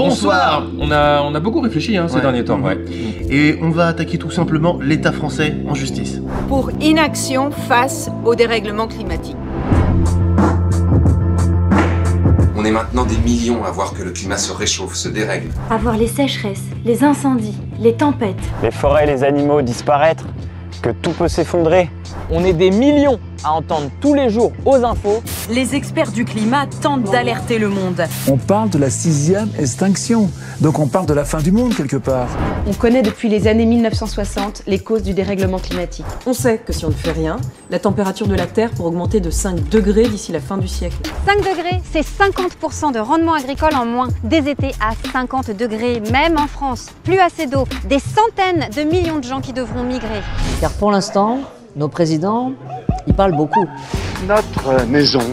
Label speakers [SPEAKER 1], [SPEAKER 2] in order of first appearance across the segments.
[SPEAKER 1] Bonsoir. On a beaucoup réfléchi ces derniers temps. Ouais.
[SPEAKER 2] Et on va attaquer tout simplement l'État français en justice.
[SPEAKER 3] Pour inaction face au dérèglement climatique.
[SPEAKER 4] On est maintenant des millions à voir que le climat se réchauffe, se dérègle.
[SPEAKER 5] À voir les sécheresses, les incendies, les tempêtes.
[SPEAKER 6] Les forêts et les animaux disparaître, que tout peut s'effondrer.
[SPEAKER 7] On est des millions à entendre tous les jours aux infos.
[SPEAKER 8] Les experts du climat tentent d'alerter le monde.
[SPEAKER 9] On parle de la 6e extinction, donc on parle de la fin du monde quelque part.
[SPEAKER 10] On connaît depuis les années 1960 les causes du dérèglement climatique.
[SPEAKER 11] On sait que si on ne fait rien, la température de la Terre pourrait augmenter de 5 degrés d'ici la fin du siècle.
[SPEAKER 12] 5 degrés, c'est 50% de rendement agricole en moins. Des étés à 50 degrés, même en France. Plus assez d'eau, des centaines de millions de gens qui devront migrer.
[SPEAKER 13] Car pour l'instant, nos présidents, ils parlent beaucoup.
[SPEAKER 14] Notre maison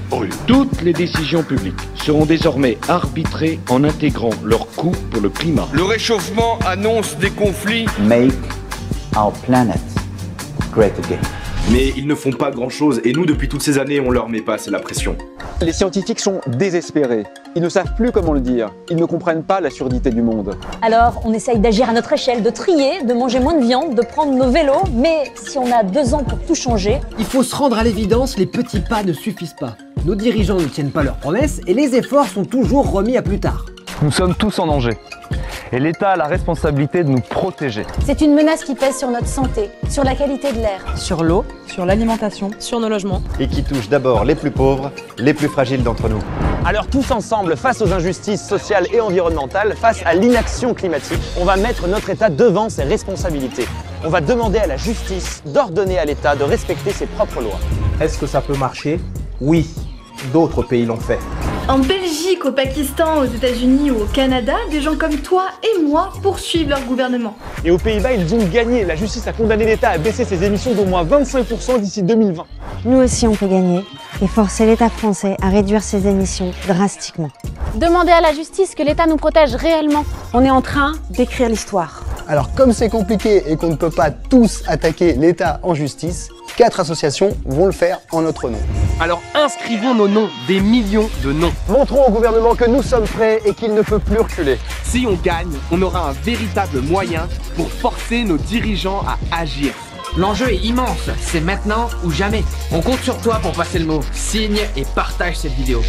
[SPEAKER 14] brûle.
[SPEAKER 15] Toutes les décisions publiques seront désormais arbitrées en intégrant leurs coûts pour le climat.
[SPEAKER 16] Le réchauffement annonce des conflits.
[SPEAKER 17] Make our planet great again.
[SPEAKER 18] Mais ils ne font pas grand-chose et nous, depuis toutes ces années, on leur met pas assez la pression.
[SPEAKER 19] Les scientifiques sont désespérés. Ils ne savent plus comment le dire. Ils ne comprennent pas la surdité du monde.
[SPEAKER 20] Alors, on essaye d'agir à notre échelle, de trier, de manger moins de viande, de prendre nos vélos. Mais si on a 2 ans pour tout changer...
[SPEAKER 5] Il faut se rendre à l'évidence, les petits pas ne suffisent pas. Nos dirigeants ne tiennent pas leurs promesses et les efforts sont toujours remis à plus tard.
[SPEAKER 6] Nous sommes tous en danger. Et l'État a la responsabilité de nous protéger.
[SPEAKER 20] C'est une menace qui pèse sur notre santé, sur la qualité de l'air,
[SPEAKER 11] sur l'eau, sur l'alimentation, sur nos logements.
[SPEAKER 17] Et qui touche d'abord les plus pauvres, les plus fragiles d'entre nous.
[SPEAKER 7] Alors tous ensemble, face aux injustices sociales et environnementales, face à l'inaction climatique, on va mettre notre État devant ses responsabilités. On va demander à la justice d'ordonner à l'État de respecter ses propres lois.
[SPEAKER 17] Est-ce que ça peut marcher? Oui, d'autres pays l'ont fait.
[SPEAKER 2] En Belgique, au Pakistan, aux États-Unis ou au Canada, des gens comme toi et moi poursuivent leur gouvernement.
[SPEAKER 7] Et aux Pays-Bas, ils ont gagné. La justice a condamné l'État à baisser ses émissions d'au moins 25% d'ici 2020.
[SPEAKER 12] Nous aussi, on peut gagner et forcer l'État français à réduire ses émissions drastiquement. Demander à la justice que l'État nous protège réellement.
[SPEAKER 10] On est en train d'écrire l'histoire.
[SPEAKER 17] Alors comme c'est compliqué et qu'on ne peut pas tous attaquer l'État en justice, 4 associations vont le faire en notre nom.
[SPEAKER 1] Alors inscrivons nos noms, des millions de noms.
[SPEAKER 17] Montrons au gouvernement que nous sommes prêts et qu'il ne peut plus reculer.
[SPEAKER 1] Si on gagne, on aura un véritable moyen pour forcer nos dirigeants à agir.
[SPEAKER 5] L'enjeu est immense, c'est maintenant ou jamais. On compte sur toi pour passer le mot. Signe et partage cette vidéo.